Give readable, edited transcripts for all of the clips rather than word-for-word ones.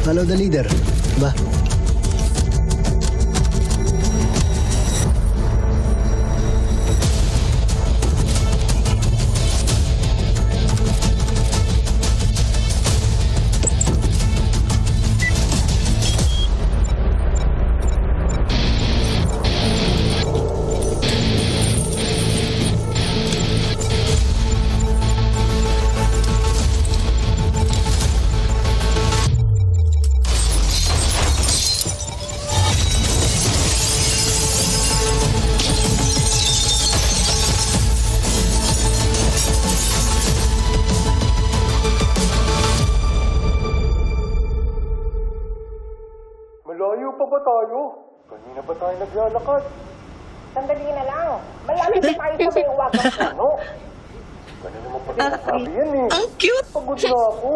Follow the leader. Ba? Malayo pa ba tayo? Kanina pa tayo naglalakad. Sandali na lang. Malapit na tayo sa may uwagang puno. Kanina mo pa sinasabi yan eh. Ang cute! Pagod na ako.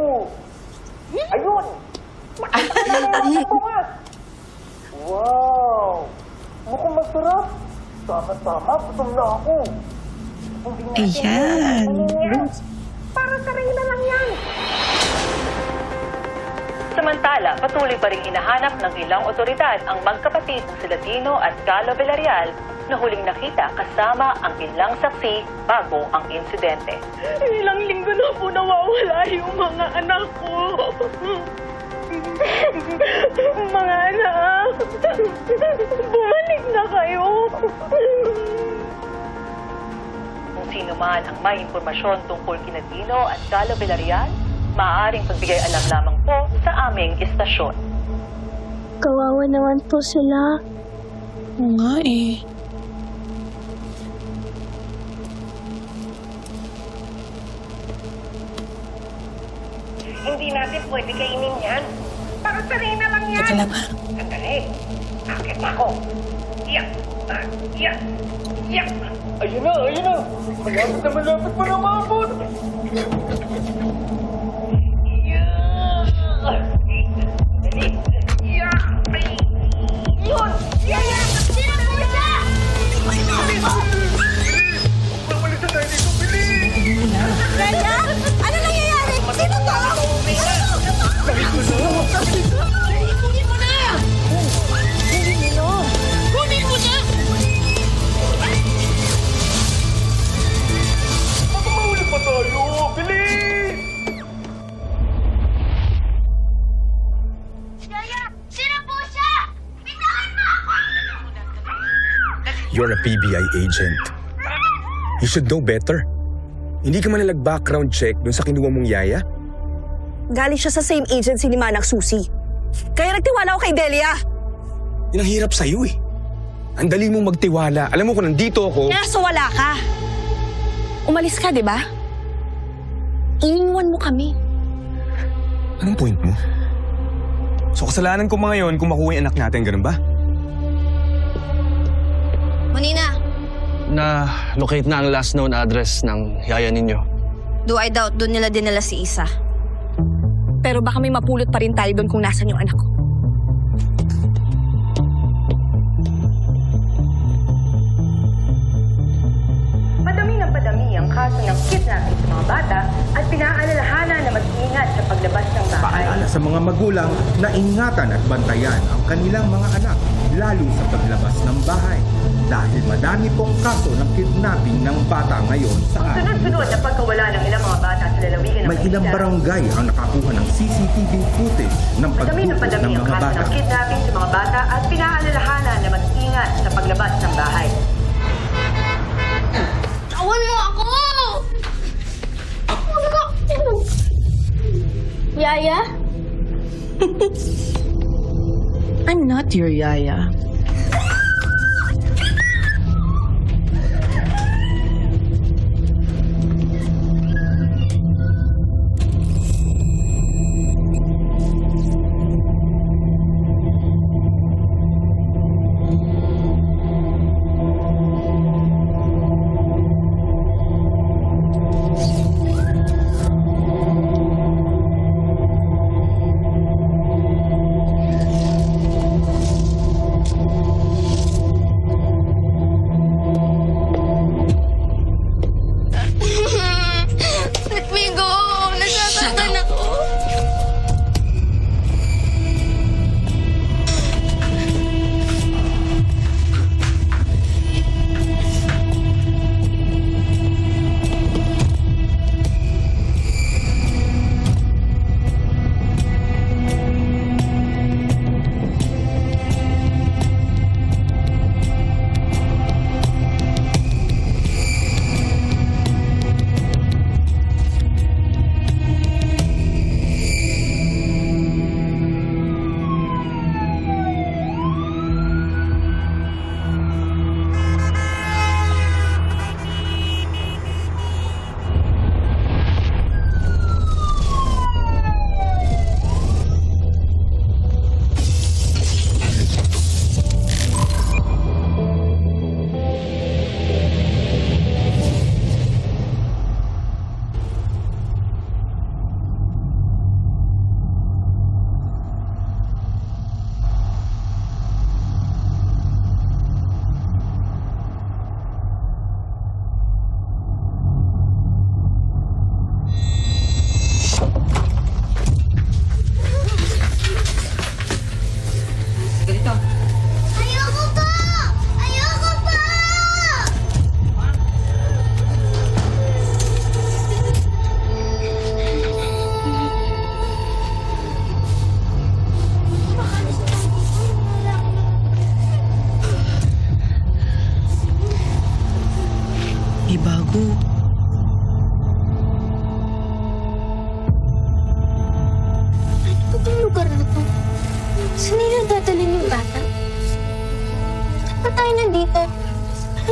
Ayun! Nakakalaman ko nga. Wow! Mukhang masarap. Tama-tama, gutom na ako. Hindi natin Ayan. yan. Para sa Reyna lang yan. Samantala, patuloy pa rin hinahanap ng ilang otoridad ang magkapatid na sila Dino at Galo Villarreal na huling nakita kasama ang ilang saksi bago ang insidente. Ilang linggo na po nawawala yung mga anak ko. Mga anak, bumalik na kayo. Kung sino man ang may impormasyon tungkol kina Dino at Galo Villarreal, maaaring pagbigay alam lamang po sa aming istasyon. Kawawa naman po sila. Oo nga eh. Hindi natin pwede kainin yan. Para sa Reyna lang yan. Teka lang ha. Sandali. Akit na ako. Iyak. Iyak. Iyak. Ayun na, ayun na. Malapit pa na maabot. Yun! Yaya! Sino po siya? Bumalik na tayo dito, bilis! Raya? Ano nangyayari? Sino to? Kunin mo na! Kunin mo na! Baka mahuli pa tayo! Bilis! Yaya! Sino po siya? Bitahan mo ako! You're a PBI agent. You should know better. Hindi ka man nag-background check dun sa kinuha mong yaya? Galing siya sa same agency ni Manang Susi. Kaya nagtiwala ako kay Delia. Yun ang hirap sa'yo eh. Ang dali mong magtiwala. Alam mo kung nandito ako... Kaso wala ka. Umalis ka, di ba? Iniwan mo kami. Anong point mo? So kasalanan ko mga yon kung makuha yung anak natin, ganun ba? Manina, Na-locate na ang last known address ng yaya ninyo. do I doubt doon nila dinala si Isa. Pero baka may mapulot pa rin tayo doon kung nasan yung anak ko. Padami ng padami ang kaso ng kidnapping sa mga bata at pinaalalahanan na mag-ingat sa paglabas ng bahay. Paalala sa mga magulang na ingatan at bantayan ang kanilang mga anak, lalo sa paglabas ng bahay. Dahil madami pong kaso ng kidnapping ng bata ngayon sa ating Sunod-sunod na pagkawala ng ilang mga bata sa lalawigan ng may ilang Manila. barangay ang nakakuha ng CCTV footage ng Padami ng pagtukod padami ng ang mga kaso bata. ng kidnapping sa mga bata at pinaalalahanan na mag-ingat sa paglabas ng bahay. Tawan mo ako! Yaya? I'm not your yaya.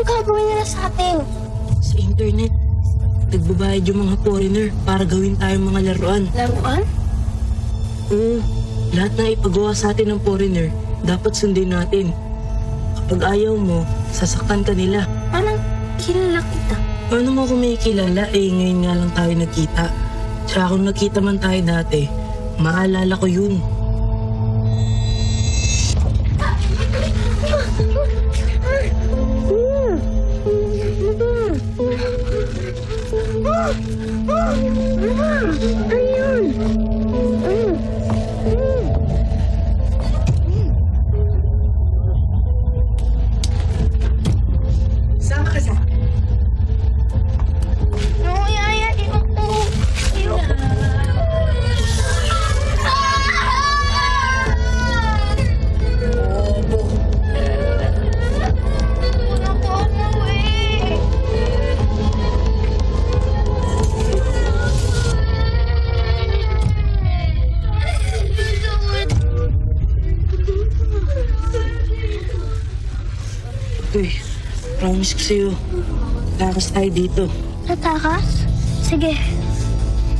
gagawin nila sa atin? Sa internet, nagbabayad yung mga foreigner para gawin tayong mga laruan. Laruan? Oo, lahat na ipagawa sa atin ng foreigner, dapat sundin natin. Kapag ayaw mo, sasaktan ka nila. Parang kilala kita. Paano mo kung may kilala, ngayon nga lang tayo nagkita. Tsaka kung nagkita man tayo dati, maalala ko yun. Sama ka sa akin. No, Yaya, ayoko. Uy, promise ko sa'yo, takas tayo dito. Tatakas? Sige.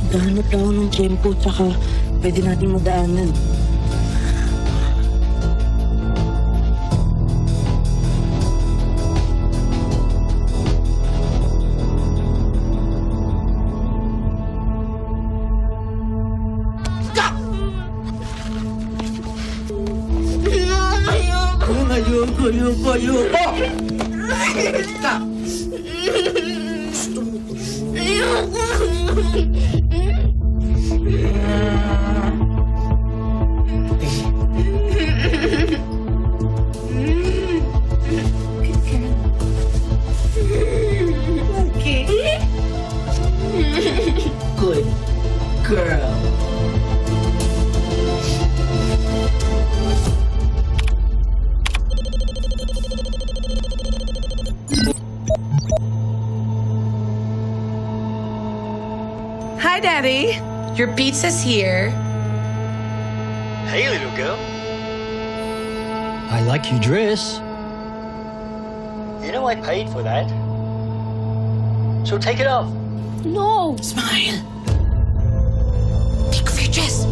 Dahanap lang ako ng tempo, tsaka pwede natin madaanan. Ayoko! Good girl. Hi, Daddy. Your pizza's here. Hey, little girl. I like your dress. You know I paid for that. So take it off. No! Smile. Take off your dress.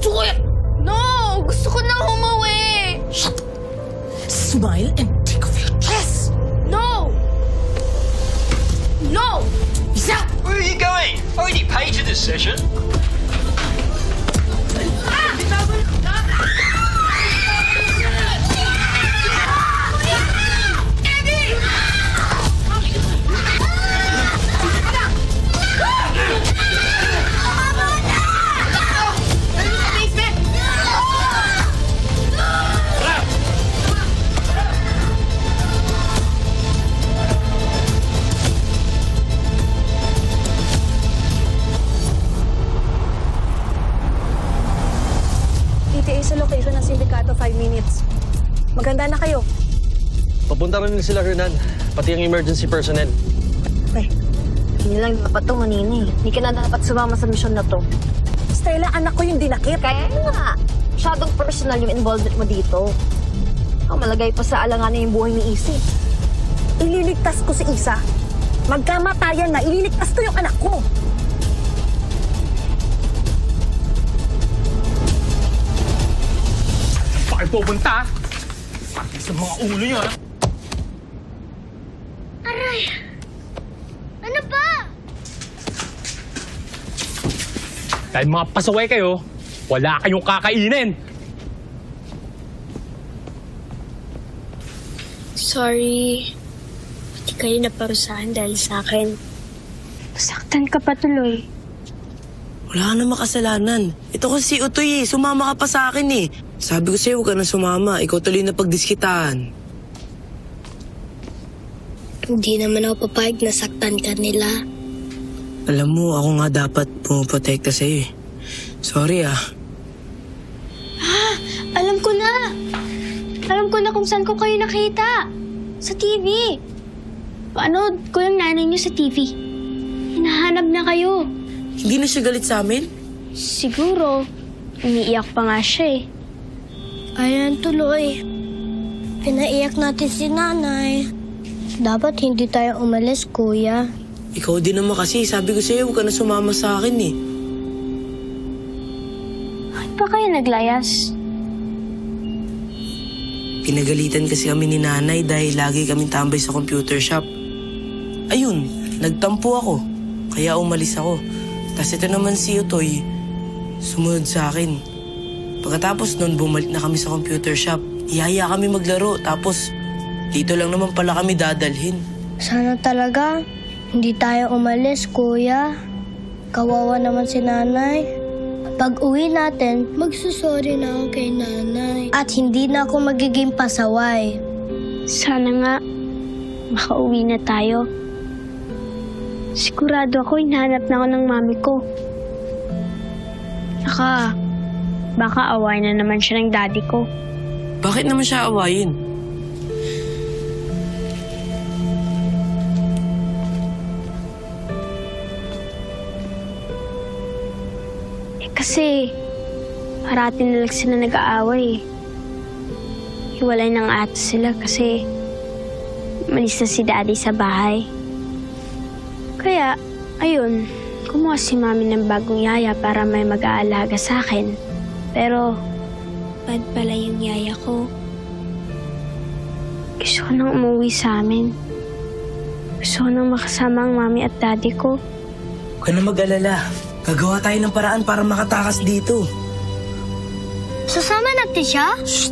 Do it! No! Gusto ko na umuwi! Smile and take off your dress. No! No! Peace out. Where are you going? I already paid you this session. ETA sa location ng sindikato, 5 minutes. Maganda na kayo. Papunta rin sila, Hernan. Pati ang emergency personnel. Okay. Hindi lang dapat ito, Manini. Hindi ka na dapat sumama sa misyon na to. Stella, anak ko yung dinakip. Kaya nga, masyadong personal yung involvement mo dito. Malagay pa sa alanganan yung buhay ni Isi. Ililigtas ko si Isa. Magkamatayan na, ililigtas ko yung anak ko. Bakit pupunta? Pati sa mga ulo niyo, ha? Aray! Ano ba? Dahil mga pasaway kayo, wala kayong kakainin. Sorry. Hindi kayo naparusahan dahil sa akin. Nasaktan ka pa tuloy. Wala ka na makasalanan. Ito kasi si Utoy sumama ka pa sa akin eh. Sabi ko sa'yo, huwag ka na sumama. Ikaw tuloy na pagdiskitaan. Hindi naman ako papayag na saktan ka nila. Alam mo, ako nga dapat pumoprotekta sa'yo eh. Sorry ah. Alam ko na! Alam ko na kung saan ko kayo nakita. Sa TV. Paano ko yung nanay niyo sa TV? Hinahanap na kayo. Hindi na siya galit sa amin? Siguro, umiiyak pa nga siya eh. Ayan tuloy. Pinaiyak natin si nanay. Dapat hindi tayo umalis, kuya. Ikaw din naman kasi, sabi ko sa'yo, huwag ka na sumama sa akin eh. Bakit pa kayo naglayas? Pinagalitan kasi kami ni nanay dahil lagi kaming tambay sa computer shop. Ayun, nagtampo ako, kaya umalis ako. Tapos ito naman si Utoy, sumunod sa akin. Pagkatapos nun, bumalik na kami sa computer shop. Ihaya kami maglaro, tapos dito lang naman pala kami dadalhin. Sana talaga hindi tayo umalis, kuya. Kawawa naman si nanay. Pag uwi natin, magsusorry na ako kay nanay. At hindi na ako magiging pasaway. Sana nga, makauwi na tayo. Sigurado ako, hinahanap na ako ng mami ko. Saka, baka away na naman siya ng daddy ko. Bakit naman siya awayin? Kasi, parati na lang sila nag-aaway. Hiwalay ng ate sila kasi malis na si daddy sa bahay. Kaya, ayun, kumuha si mami ng bagong yaya para may mag-aalaga sa akin. Pero, bad pala yung yaya ko. Gusto ko nang umuwi sa amin. Gusto ko nang makasama ang mami at daddy ko. Huwag ka na mag-alala. Gagawa tayo ng paraan para makatakas dito. Sasama natin siya? Shh!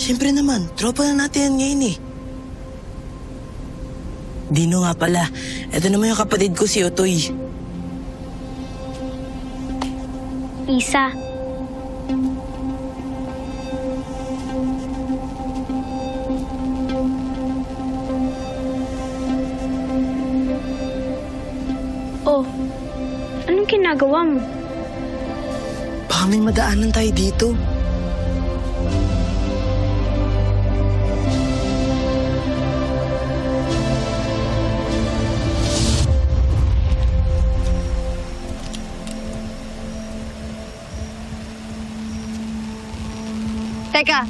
Siyempre naman, tropa na natin yan ngayon eh. Dino nga pala, eto naman yung kapatid ko si Utoy. Isa. Oh, anong ginagawa mo? Baka may madaanan tayo dito.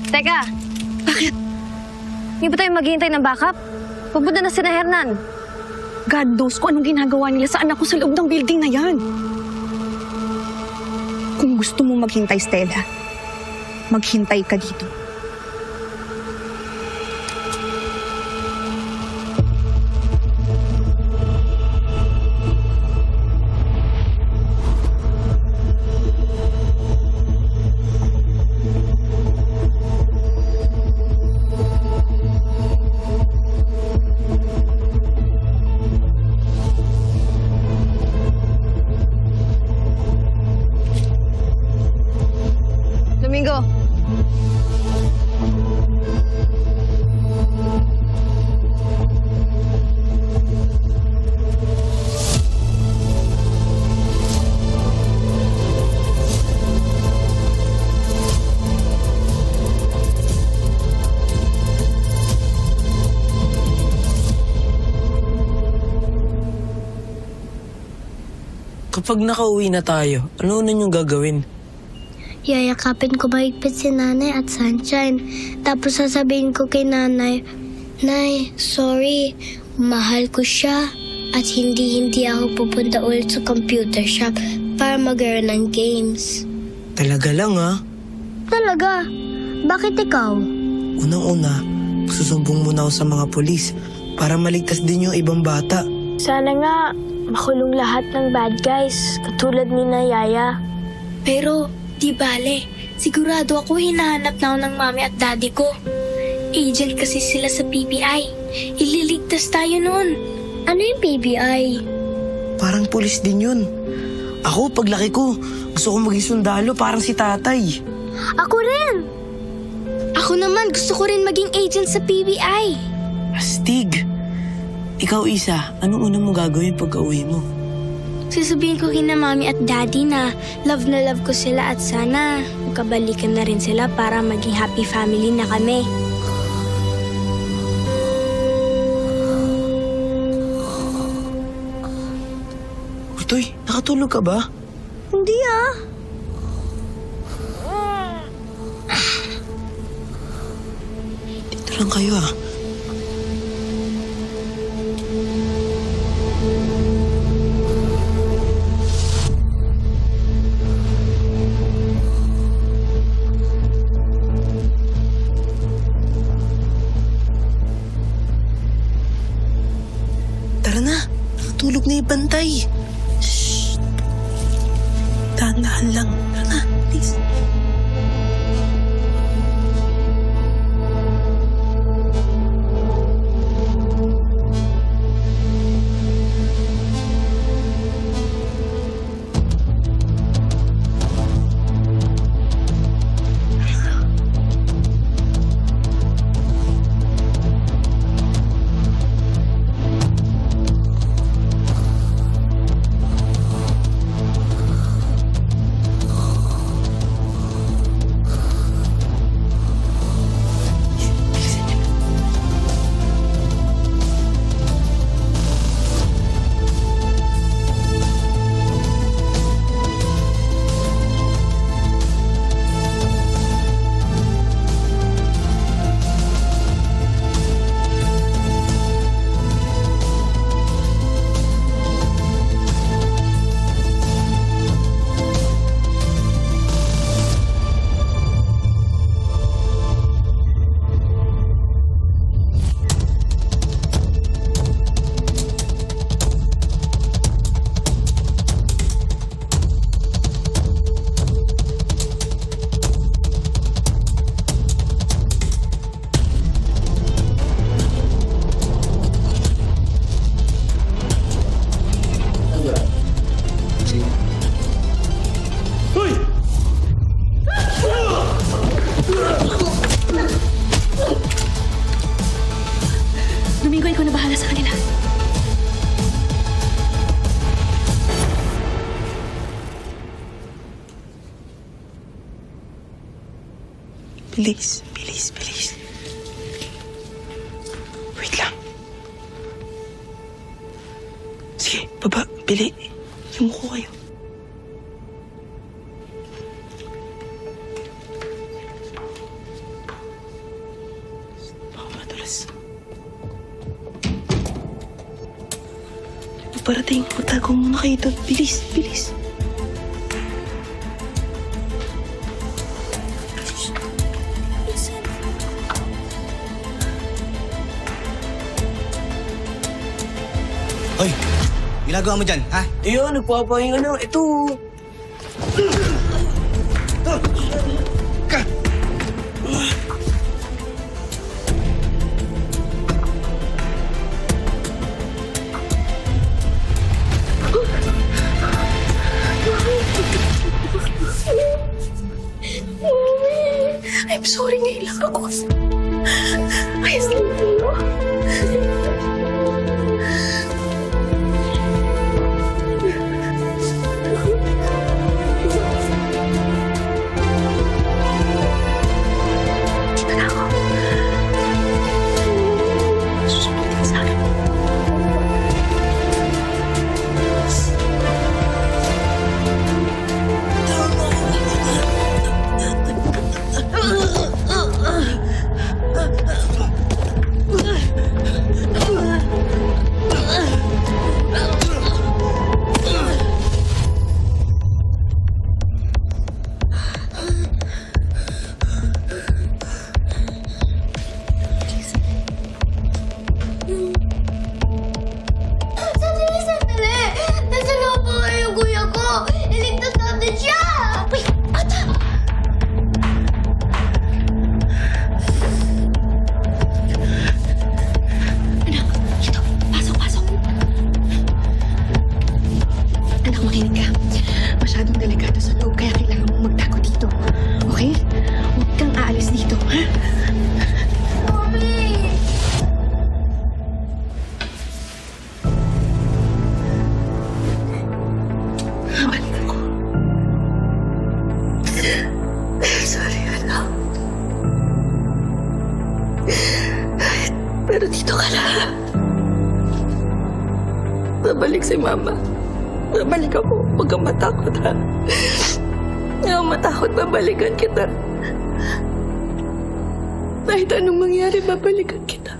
Teka! Bakit? Hindi ba tayo maghihintay ng backup? Pupunta na sila Hernan. God knows kung anong ginagawa nila sa anak ko sa loob ng building na yan. Kung gusto mo maghintay, Stella, maghintay ka dito. Domingo. Kapag nakauwi na tayo, ano na niyong gagawin? Yayakapin ko mahigpit si nanay at Sunshine. Tapos sasabihin ko kay nanay, Nay, sorry, mahal ko siya. At hindi ako pupunta ulit sa computer shop para maglaro ng games. Talaga lang ha? Talaga? Bakit ikaw? Unang-una, susumbong muna ako sa mga pulis para maligtas din yung ibang bata. Sana nga makulong lahat ng bad guys, katulad ni Yaya. Pero, di bale, sigurado ako hinahanap na ako ng mami at daddy ko. Agent kasi sila sa PBI. Ililigtas tayo noon. Ano yung PBI? Parang pulis din yun. Ako, paglaki ko, gusto ko maging sundalo parang si tatay. Ako rin! Ako naman, gusto ko rin maging agent sa PBI. Astig! Ikaw, Isa, anong una mong gagawin pagka-uwi mo? Sasabihin ko kina mami at daddy na love ko sila at sana magkabalikan na rin sila para maging happy family na kami. Utoy, nakatulog ka ba? Hindi ah. Dito lang kayo ah. magbantay. Shh. Dahan-dahan lang. Tara na, please. Domingo, ikaw na bahala sa kanila. Bilis, bilis, bilis. Wait lang. Sige, baba, bili. Yumuko kayo. Baka madalas. Parating, magtago muna kayo doon. Bilis, bilis. Hoy! Ginagawa mo dyan, ha? Ayun, nagpapahinga na. Ito. I'm sorry, ngayon lang ako. Ayos lang po. Pero dito ka na. Babalik si Mama. Babalik ako. Huwag kang matakot, ha? Huwag kang matakot. Babalikan kita. Kahit anong mangyari, babalikan kita.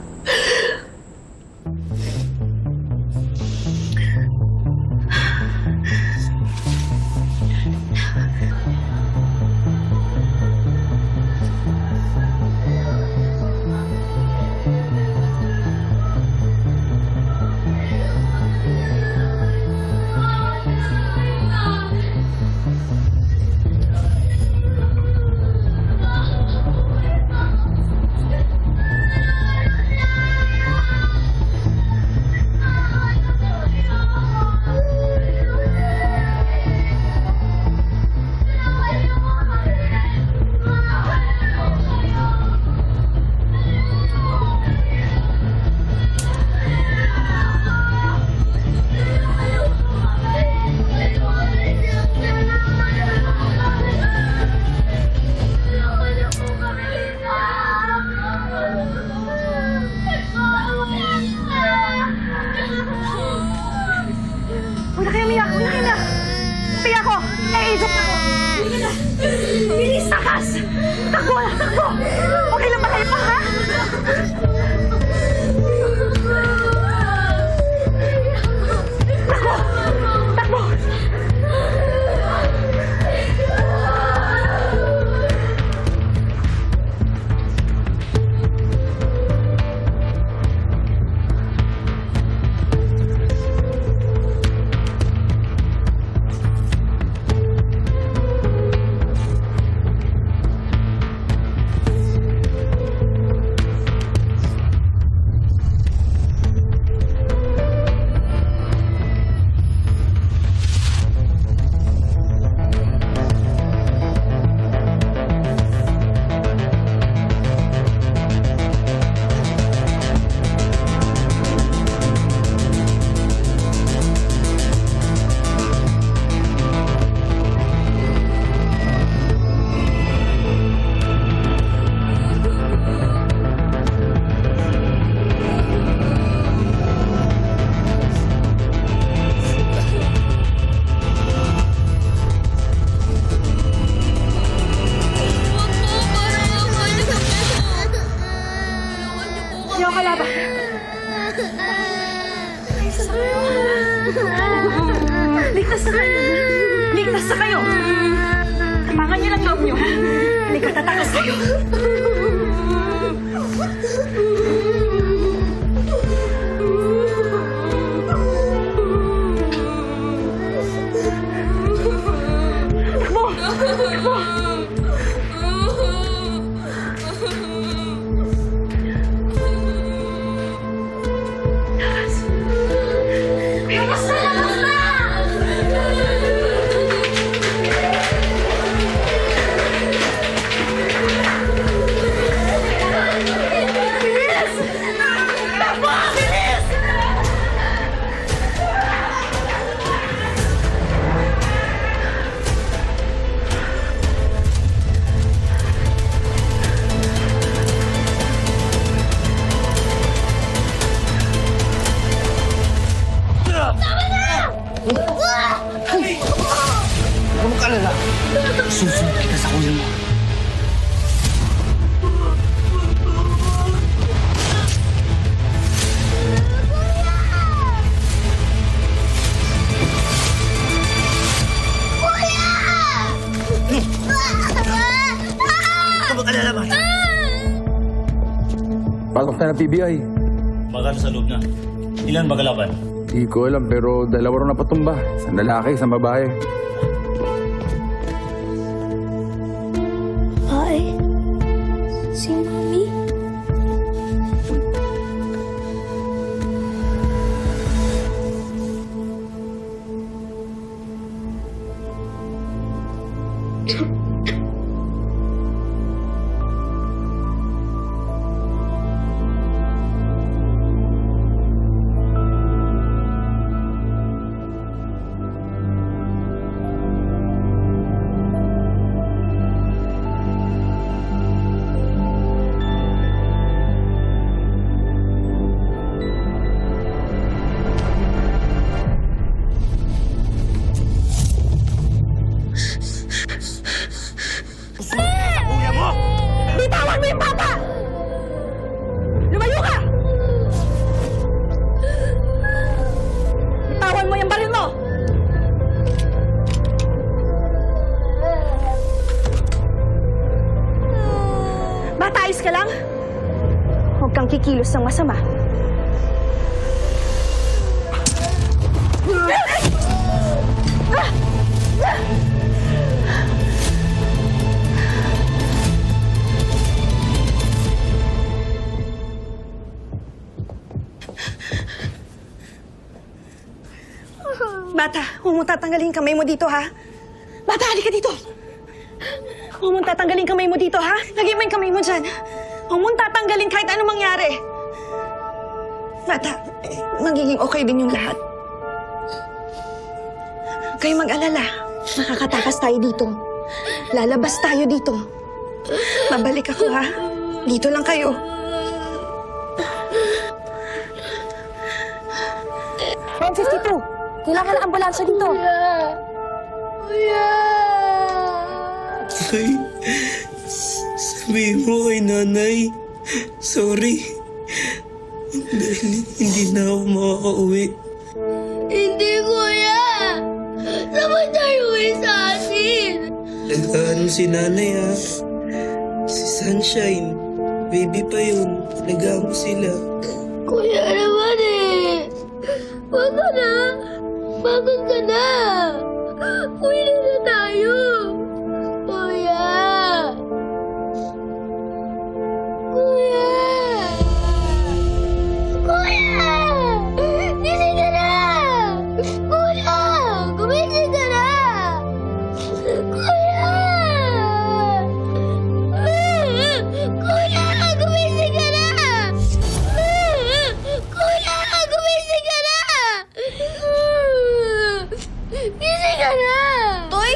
Bilis, takas! Takbo na, takbo! Okay lang ba kayo pa, ha? Takbo! Takbo! Ayaw ka laban. Ligtas na kayo. Ligtas na kayo. Tapangan niyo lang loob niyo, ha? Hindi ka tatakas kayo. Takbo! Takbo! Huwag mo kalala. Susunod kita sa kuya mo. Huwag mo kalala, Bata. Pasok tayo ng PBI. Bagal sa loob na. Ilan ba kalaban? Hindi ko alam, pero dalawa rin napatumba. Isang lalaki, isang babae. Ay, si Mami? Bitawan mo yung bata! Lumayo ka! Bitawan mo yung baril mo! Bata, ayos ka lang? Huwag kang kikilos ng masama. Bata, huwag mo tatanggalin kamay mo dito, ha? Bata, halika dito. Huwag mo tatanggalin kamay mo dito, ha? Lagay mo yung kamay mo dyan. Huwag mo tatanggalin kahit anong mangyari. Bata, magiging okay din yung lahat. Huwag kayong mag-alala. Makakatakas tayo dito. Lalabas tayo dito. Babalik ako, ha? Dito lang kayo. Room 52. Kailangan ng ambulansya dito. Kuya! Tay, sabihin mo kay nanay, sorry. Dahil hindi na ako makakauwi. Hindi, kuya! Saan tayo uwi sa atin? Nag-ano si nanay ha? Si Sunshine. Baby pa yun. Nag-amo sila. Kuya naman eh! Wag ka na! Bakit ka na? Uwi na tayo! Kuya! Kuya! Kuya! Gising ka na! Kuya! Gumising ka na! Kuya! Kuya! Gumising ka na! Kuya! Gumising ka na! Gising ka na! Toy!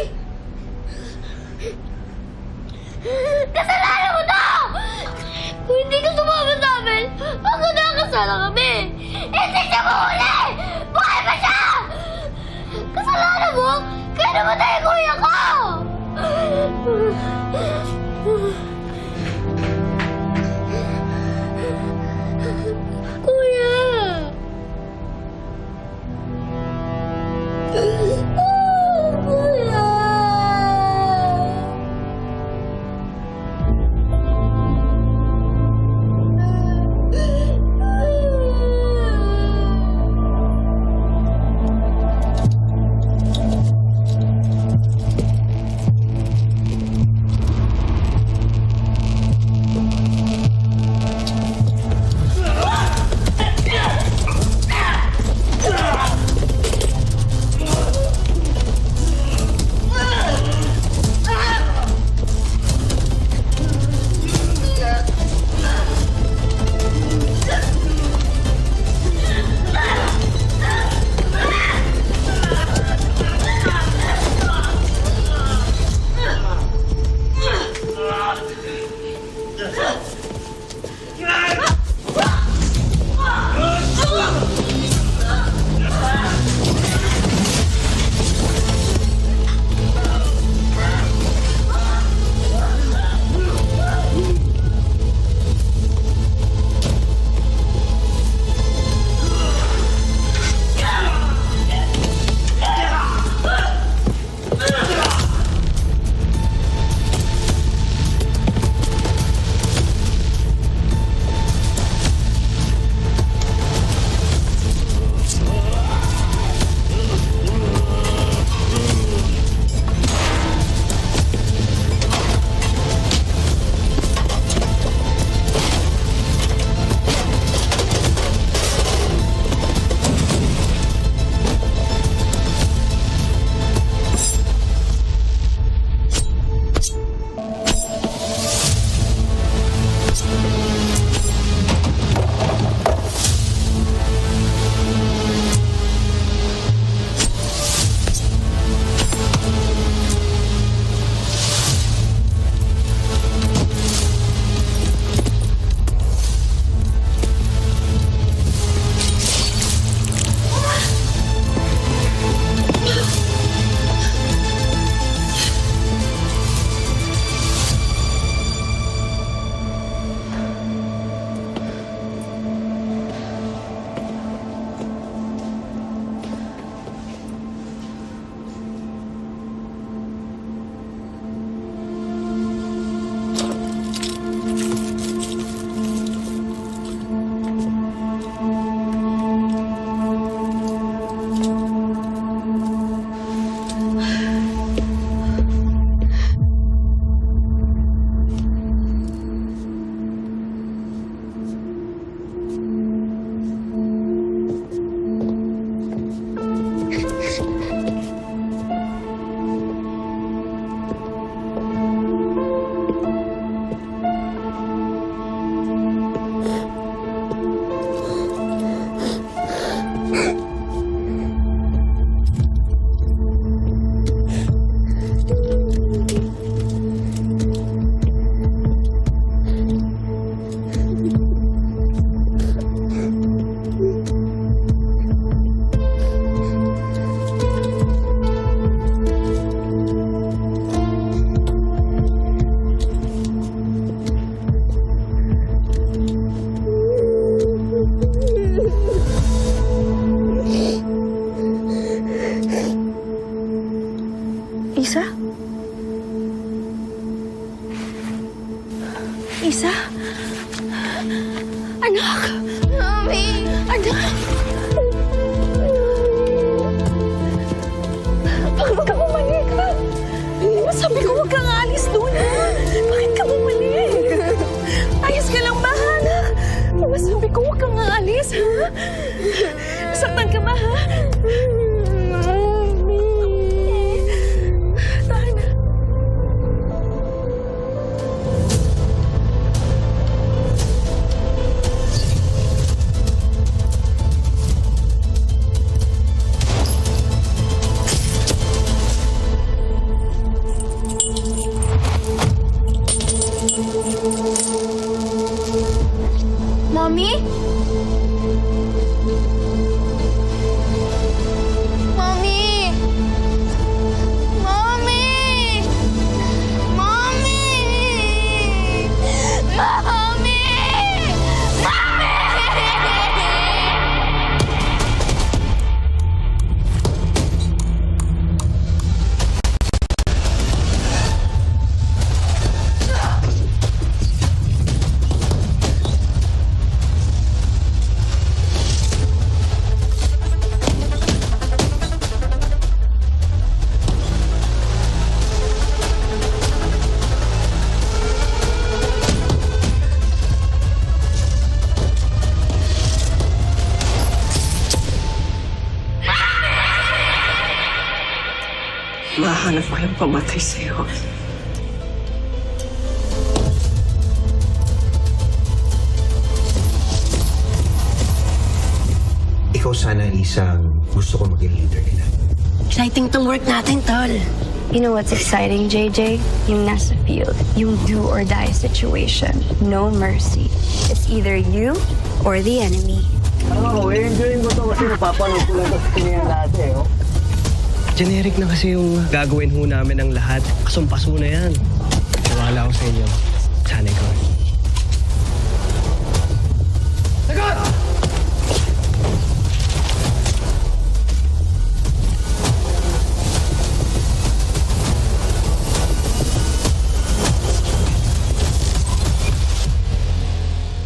Kasalanan mo to! Kung hindi ka sumama sa amin, ako na kasala kami! Hindi siya mahuli! Buhay pa siya! Kasalanan mo? Kaya namatay ang kuya ko! Kuya! Kuya! Isa? Anak! Mami! Anak! Bakit ka bumalik, ha? Di ba sabi ko huwag kang aalis doon, ha? Bakit ka bumalik? Ayos ka lang ba, anak? Di ba sabi ko huwag kang aalis, ha? Nasaktan ka ba, ha? Tahan na. Mommy? Mommy! Mommy! Mommy! Mommy! Mahanap ko yung pamatay sa'yo. Ikaw sana ang isang gusto ko maging leader nila. Exciting tong work natin, tol. You know what's exciting, JJ? Yung nasa field. Yung do or die situation. No mercy. It's either you or the enemy. enjoyin ko to kasi napapanood ko lang ito sa tingin natin, oh. Generic na kasi yung gagawin ho namin ng lahat. Kasumpaso na yan. Tiwala ko sa inyo. Sana ikaw.